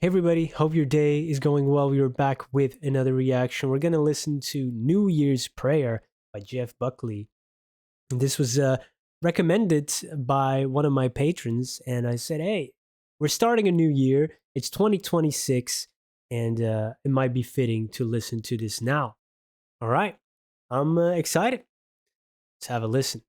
Hey everybody, hope your day is going well. We are back with another reaction. We're going to listen to New Year's Prayer by Jeff Buckley. And this was recommended by one of my patrons, and I said, hey, we're starting a new year. It's 2026, and it might be fitting to listen to this now. All right, I'm excited. Let's have a listen.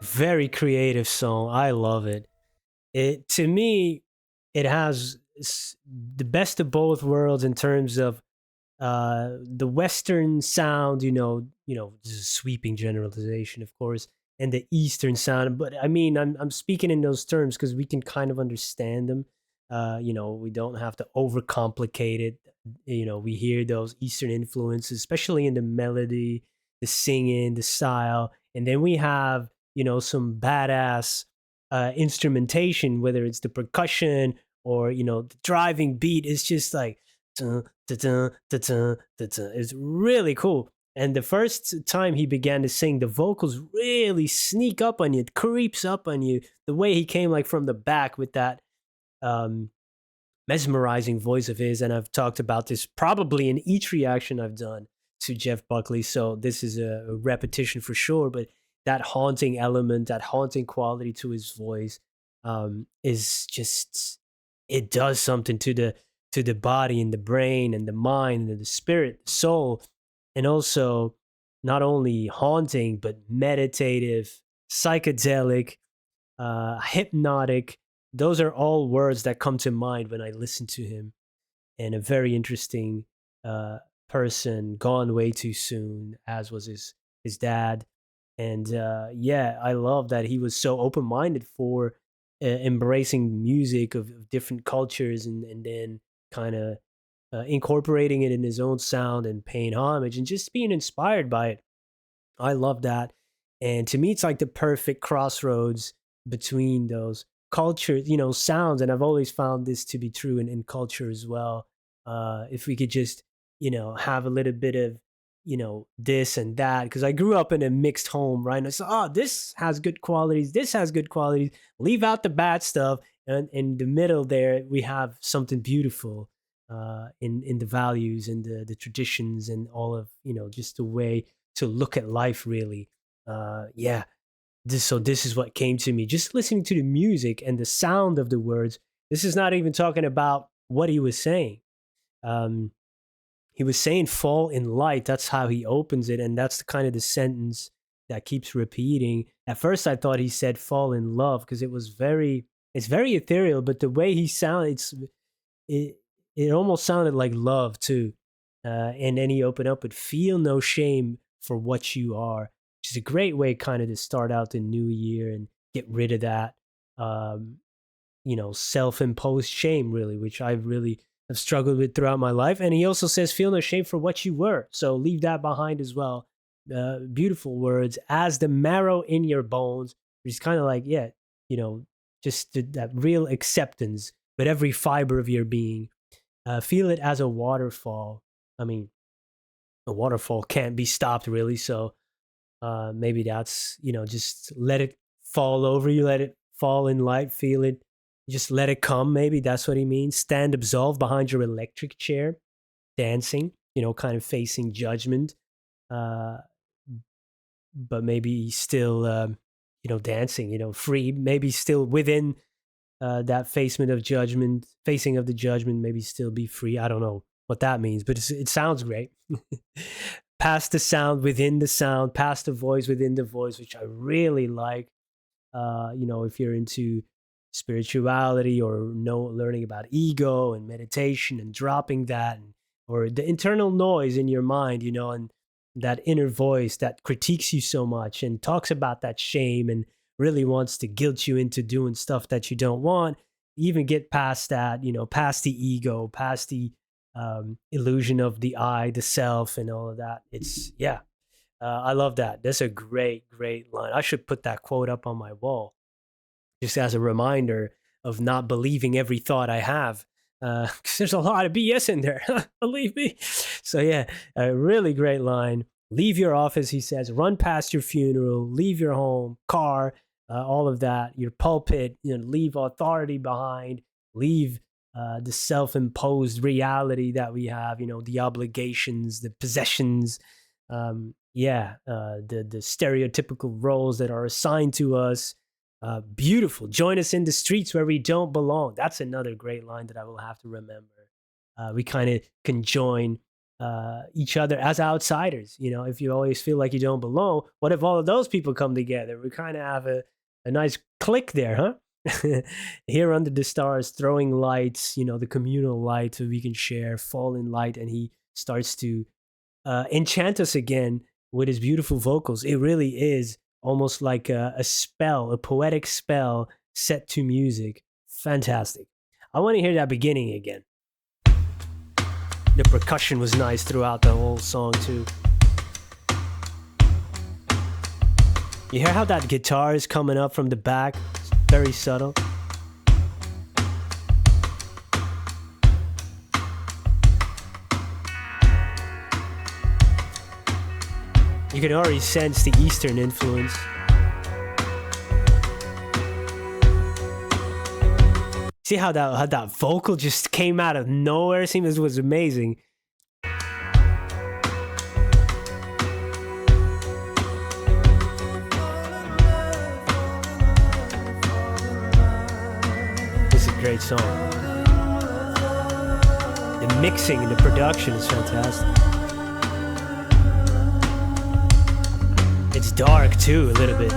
Very creative song. I love it. It to me, it has the best of both worlds in terms of the Western sound, this is a sweeping generalization, of course, and the Eastern sound. But I mean, I'm speaking in those terms because we can kind of understand them. We don't have to overcomplicate it. We hear those Eastern influences, especially in the melody, the singing, the style, and then we have some badass instrumentation, whether it's the percussion or the driving beat. It's just like dun, dun, dun, dun, dun, dun, dun. It's really cool. And the first time he began to sing, the vocals really sneak up on you, it creeps up on you. The way he came like from the back with that um, mesmerizing voice of his. And I've talked about this probably in each reaction I've done to Jeff Buckley. So this is a repetition for sure. But that haunting element, that haunting quality to his voice is just, it does something to the body and the brain and the mind and the spirit, the soul, and also not only haunting but meditative, psychedelic, hypnotic. Those are all words that come to mind when I listen to him. And a very interesting uh, person, gone way too soon, as was his dad. And yeah, I love that he was so open minded for embracing music of different cultures, and then kind of incorporating it in his own sound and paying homage and just being inspired by it. I love that. And to me, it's like the perfect crossroads between those cultures, sounds. And I've always found this to be true in culture as well. If we could just, have a little bit of, this and that. Because I grew up in a mixed home, right? And I said, oh, this has good qualities. This has good qualities. Leave out the bad stuff. And in the middle there, we have something beautiful in the values and the traditions and all of, just the way to look at life really. Yeah, this is what came to me just listening to the music and the sound of the words. This is not even talking about what he was saying. um he was saying fall in light. That's how he opens it, and that's the kind of the sentence that keeps repeating. At first I thought he said fall in love because it's very ethereal, but the way he sounded, it it almost sounded like love too. And then he opened up with "Feel no shame for what you are," which is a great way kind of to start out the new year and get rid of that, um, self-imposed shame, really, which I really have struggled with throughout my life. And he also says, "Feel no shame for what you were," so leave that behind as well. Beautiful words, as the marrow in your bones, which is kind of like, yeah, you know, just that real acceptance with every fiber of your being. Feel it as a waterfall. I mean, a waterfall can't be stopped really. So maybe that's, just let it fall over you, let it fall in light, feel it, just let it come. Maybe that's what he means. Stand absolved behind your electric chair, dancing, kind of facing judgment, uh, but maybe still, dancing, free, maybe still within that facing of the judgment, maybe still be free. I don't know what that means, but it sounds great. Past the sound within the sound, past the voice within the voice, which I really like. If you're into spirituality or learning about ego and meditation and dropping that, or the internal noise in your mind, and that inner voice that critiques you so much and talks about that shame and really wants to guilt you into doing stuff that you don't want. Even get past that, past the ego, past the illusion of the I, the self, and all of that. It's, yeah, I love that. That's a great, great line. I should put that quote up on my wall just as a reminder of not believing every thought I have. Because there's a lot of BS in there, believe me. So, yeah, a really great line. Leave your office, he says, run past your funeral, leave your home, car, all of that, your pulpit, leave authority behind, leave the self imposed reality that we have, the obligations, the possessions, the stereotypical roles that are assigned to us. Beautiful. Join us in the streets where we don't belong. That's another great line that I will have to remember. We kind of can join each other as outsiders. You know, if you always feel like you don't belong, what if all of those people come together? We kind of have a nice click there, huh? Here under the stars, throwing lights, you know, the communal light so we can share, fall in light, and he starts to enchant us again with his beautiful vocals. It really is almost like a spell, a poetic spell set to music. Fantastic. I want to hear that beginning again. The percussion was nice throughout the whole song too. You hear how that guitar is coming up from the back? It's very subtle. You can already sense the Eastern influence. See how that vocal just came out of nowhere? See, this was amazing. This is a great song. The mixing and the production is fantastic. It's dark too, a little bit.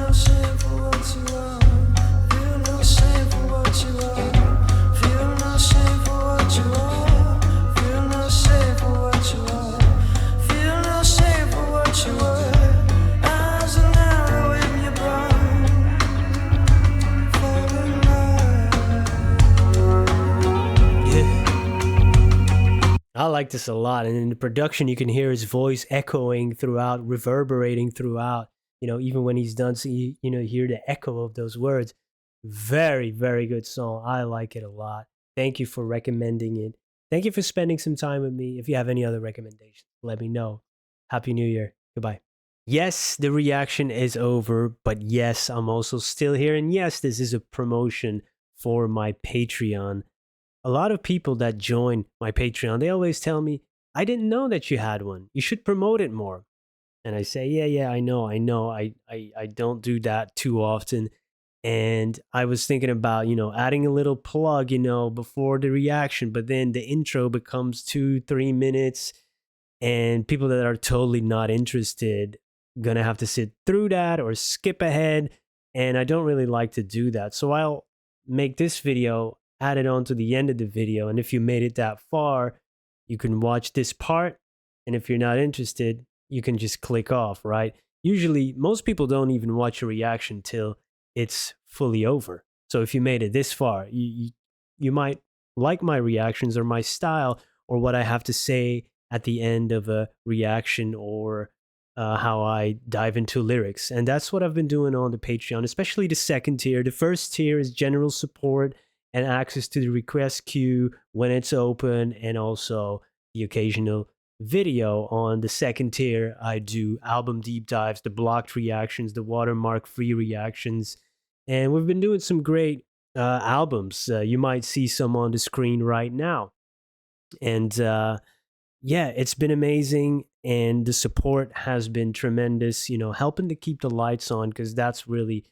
I like this a lot. And in the production, you can hear his voice echoing throughout, reverberating throughout. You know, even when he's done, so you know, hear the echo of those words. Very, very good song. I like it a lot. Thank you for recommending it. Thank you for spending some time with me. If you have any other recommendations, let me know. Happy New Year. Goodbye. Yes, the reaction is over, but yes, I'm also still here. And yes, this is a promotion for my Patreon. A lot of people that join my Patreon, they always tell me, I didn't know that you had one. You should promote it more. And I say, yeah, I know. I don't do that too often. And I was thinking about, you know, adding a little plug, you know, before the reaction, but then the intro becomes 2, 3 minutes, and people that are totally not interested gonna have to sit through that or skip ahead, and I don't really like to do that. So I'll make this video, add it on to the end of the video, and if you made it that far, you can watch this part, and if you're not interested, you can just click off, right? Usually most people don't even watch a reaction till it's fully over. So if you made it this far, you might like my reactions or my style or what I have to say at the end of a reaction, or how I dive into lyrics. And that's what I've been doing on the Patreon, especially the second tier. The first tier is general support and access to the request queue when it's open, and also the occasional video. On the second tier, I do album deep dives, the blocked reactions, the watermark free reactions. And we've been doing some great albums. You might see some on the screen right now. And yeah, it's been amazing, and the support has been tremendous, you know, helping to keep the lights on, because that's really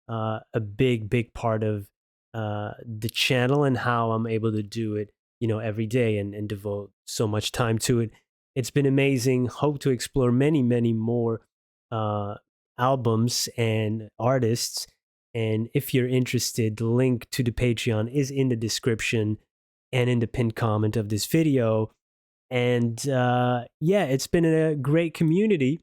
a big part of the channel and how I'm able to do it, you know, every day, and devote so much time to it. It's been amazing. Hope to explore many more uh, albums and artists. And if you're interested, the link to the Patreon is in the description and in the pinned comment of this video. And yeah, it's been a great community.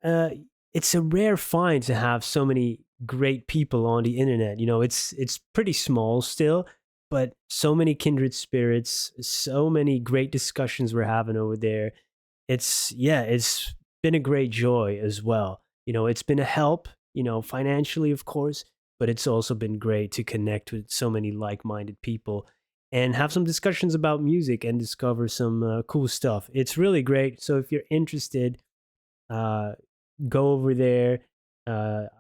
uh, it's a rare find to have so many great people on the internet. You know, it's pretty small still, but so many kindred spirits, so many great discussions we're having over there. It's, yeah, it's been a great joy as well. You know, it's been a help, you know, financially, of course, but it's also been great to connect with so many like-minded people and have some discussions about music and discover some cool stuff. It's really great. So if you're interested, uh, go over there.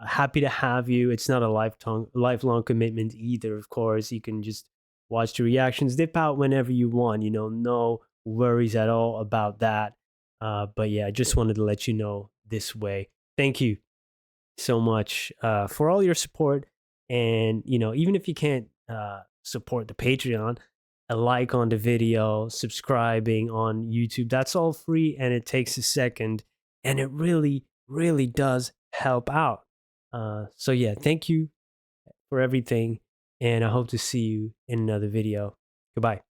Happy to have you. It's not a lifelong commitment either. Of course, you can just watch the reactions, dip out whenever you want. You know, no worries at all about that. But yeah, I just wanted to let you know this way. Thank you so much for all your support. And you know, even if you can't support the Patreon, a like on the video, subscribing on YouTube. That's all free and it takes a second. And it really, really does help out. So, yeah, thank you for everything. And I hope to see you in another video. Goodbye.